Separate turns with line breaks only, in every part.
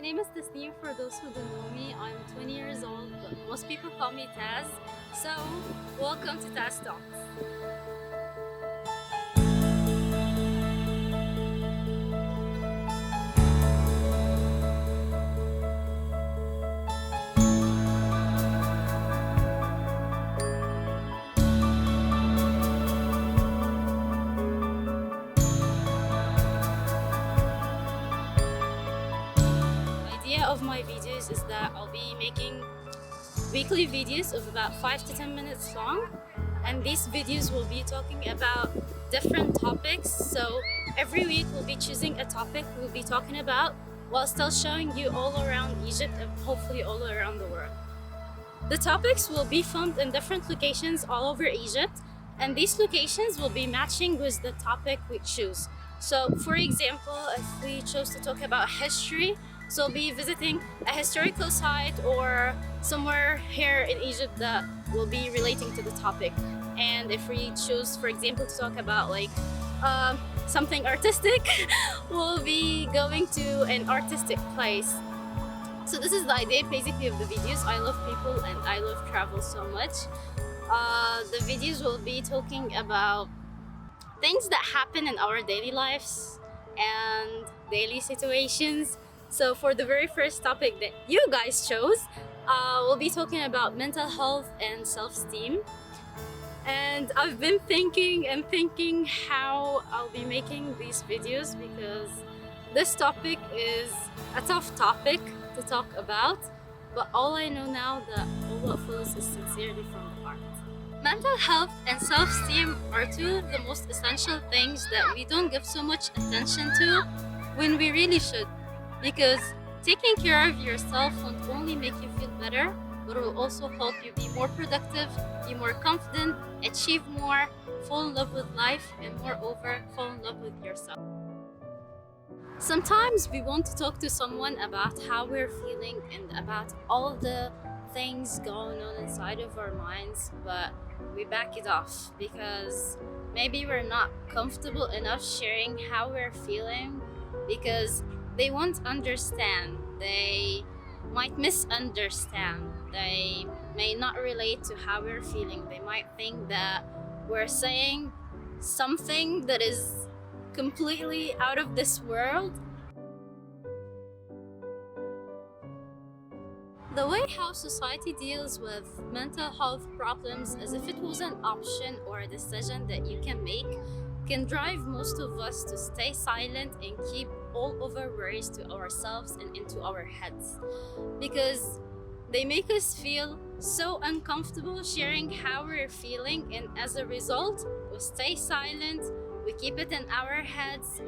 name is Tasneem. For those who don't know me, I'm 20 years old, but most people call me Taz. So, welcome to Taz Talks. The idea of my videos is that I'll be making weekly videos of about 5 to 10 minutes long, and these videos will be talking about different topics. So every week we'll be choosing a topic we'll be talking about while still showing you all around Egypt and hopefully all around the world. The topics will be filmed in different locations all over Egypt, and these locations will be matching with the topic we choose. So for example, if we chose to talk about history, so we'll be visiting a historical site or somewhere here in Egypt that will be relating to the topic. And if we choose, for example, to talk about something artistic, we'll be going to an artistic place. So this is the idea basically of the videos. I love people and I love travel so much. The videos will be talking about things that happen in our daily lives and daily situations. So for the very first topic that you guys chose, we'll be talking about mental health and self-esteem. And I've been thinking how I'll be making these videos because this topic is a tough topic to talk about, but all I know now that all what flows is sincerely from the heart. Mental health and self-esteem are two of the most essential things that we don't give so much attention to when we really should. Because taking care of yourself won't only make you feel better, but it will also help you be more productive, be more confident, achieve more, fall in love with life, and moreover, fall in love with yourself. Sometimes we want to talk to someone about how we're feeling and about all the things going on inside of our minds, but we back it off because maybe we're not comfortable enough sharing how we're feeling because they won't understand, they might misunderstand, they may not relate to how we're feeling. They might think that we're saying something that is completely out of this world. The way how society deals with mental health problems as if it was an option or a decision that you can make can drive most of us to stay silent and keep all of our worries to ourselves and into our heads because they make us feel so uncomfortable sharing how we're feeling, and as a result we stay silent, we keep it in our heads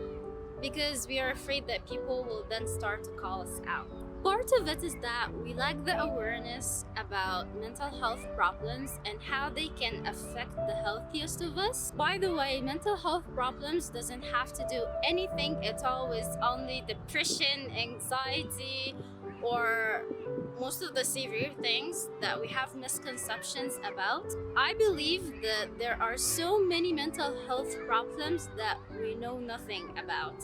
because we are afraid that people will then start to call us out. Part of it is that we lack the awareness about mental health problems and how they can affect the healthiest of us. By the way, mental health problems doesn't have to do anything at all with only depression, anxiety, or most of the severe things that we have misconceptions about. I believe that there are so many mental health problems that we know nothing about.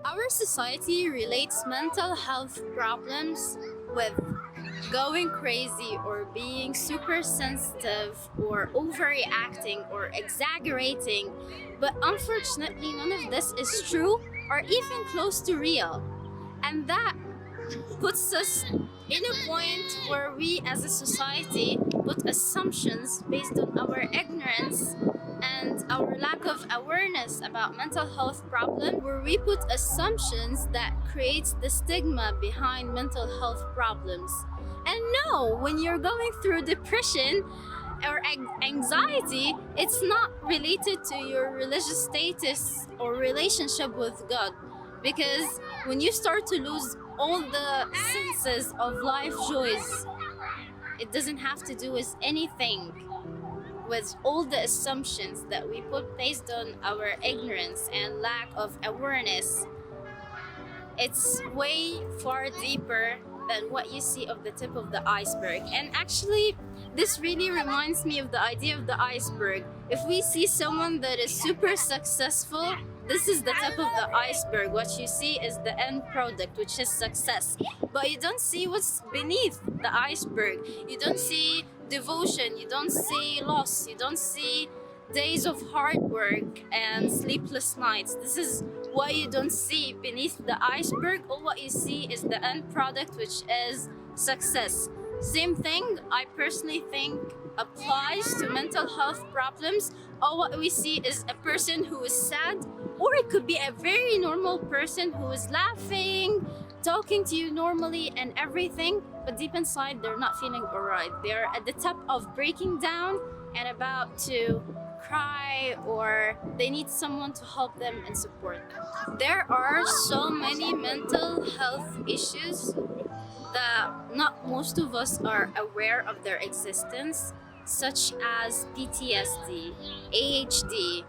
Our society relates mental health problems with going crazy or being super sensitive or overreacting or exaggerating, but unfortunately none of this is true or even close to real. And that puts us in a point where we as a society put assumptions based on our ignorance and our lack of awareness about mental health problems, where we put assumptions that creates the stigma behind mental health problems. And no, when you're going through depression or anxiety, it's not related to your religious status or relationship with God. Because when you start to lose all the senses of life joys, It doesn't have to do with anything, with all the assumptions that we put based on our ignorance and lack of awareness. It's way far deeper than what you see of the tip of the iceberg. And actually, this really reminds me of the idea of the iceberg. If we see someone that is super successful, this is the tip of the iceberg. What you see is the end product, which is success. But you don't see what's beneath the iceberg. You don't see devotion, you don't see loss, you don't see days of hard work and sleepless nights. This is what you don't see beneath the iceberg. All what you see is the end product, which is success. Same thing, I personally think, applies to mental health problems. All what we see is a person who is sad, or it could be a very normal person who is laughing, talking to you normally and everything, but deep inside they're not feeling alright. They're at the top of breaking down and about to cry, or they need someone to help them and support them. There are so many mental health issues that not most of us are aware of their existence, such as PTSD, ADHD,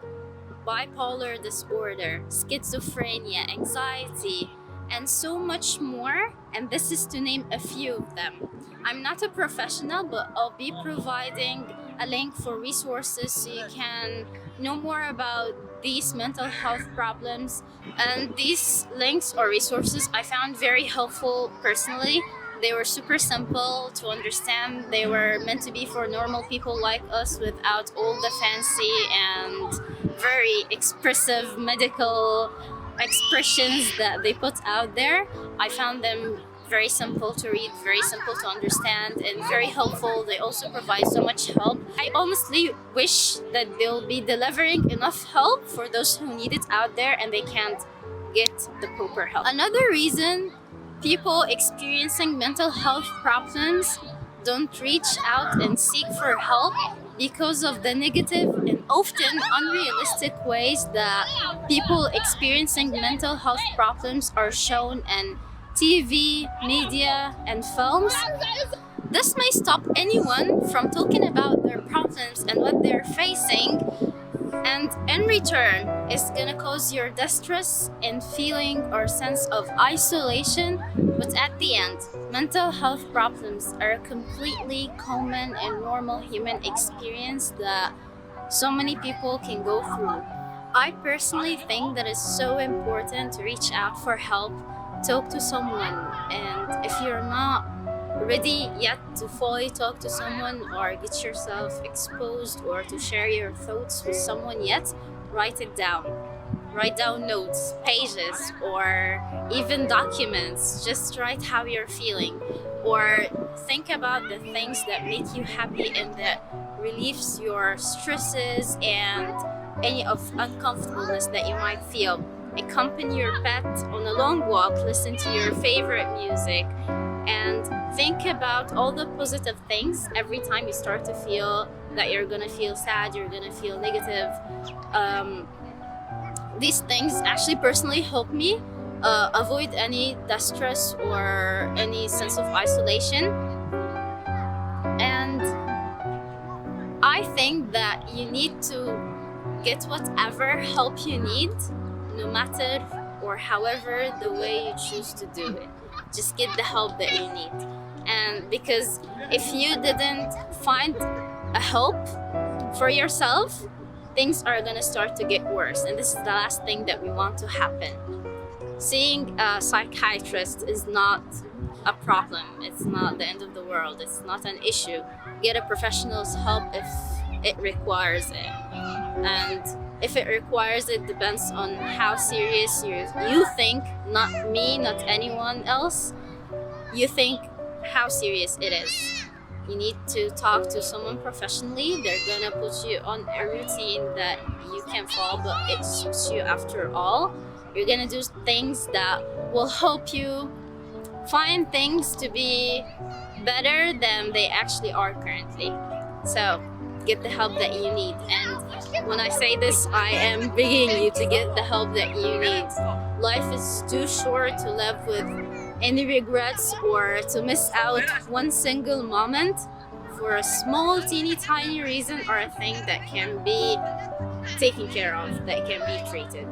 bipolar disorder, schizophrenia, anxiety, and so much more. And this is to name a few of them. I'm not a professional, but I'll be providing a link for resources so you can know more about these mental health problems. And these links or resources I found very helpful personally. They were super simple to understand. They were meant to be for normal people like us without all the fancy and very expressive medical expressions that they put out there. I found them very simple to read, very simple to understand, and very helpful. They also provide so much help. I honestly wish that they'll be delivering enough help for those who need it out there and they can't get the proper help. Another reason people experiencing mental health problems don't reach out and seek for help because of the negative and often unrealistic ways that people experiencing mental health problems are shown in TV, media, and films. This may stop anyone from talking about their problems and what they're facing, and in return, it's gonna cause your distress and feeling or sense of isolation. But at the end, mental health problems are a completely common and normal human experience that so many people can go through. I personally think that it's so important to reach out for help, talk to someone, and if you're not ready yet to fully talk to someone or get yourself exposed or to share your thoughts with someone yet, write it down. Write down notes, pages, or even documents. Just write how you're feeling, or think about the things that make you happy and that relieves your stresses and any of uncomfortableness that you might feel. Accompany your pet on a long walk, listen to your favorite music, and think about all the positive things every time you start to feel that you're gonna feel sad, you're gonna feel negative. These things actually personally help me avoid any distress or any sense of isolation. And I think that you need to get whatever help you need, no matter or however the way you choose to do it. Just get the help that you need. And because if you didn't find a help for yourself, things are gonna start to get worse. And this is the last thing that we want to happen. Seeing a psychiatrist is not a problem. It's not the end of the world. It's not an issue. Get a professional's help if it requires it. And if it requires it, depends on how serious you think, not me, not anyone else. You think how serious it is. You need to talk to someone professionally. They're gonna put you on a routine that you can follow, but it suits you after all. You're gonna do things that will help you find things to be better than they actually are currently. So get the help that you need. And when I say this, I am begging you to get the help that you need. Life is too short to live with any regrets or to miss out one single moment. for a small, teeny, tiny reason or a thing that can be taken care of, that can be treated.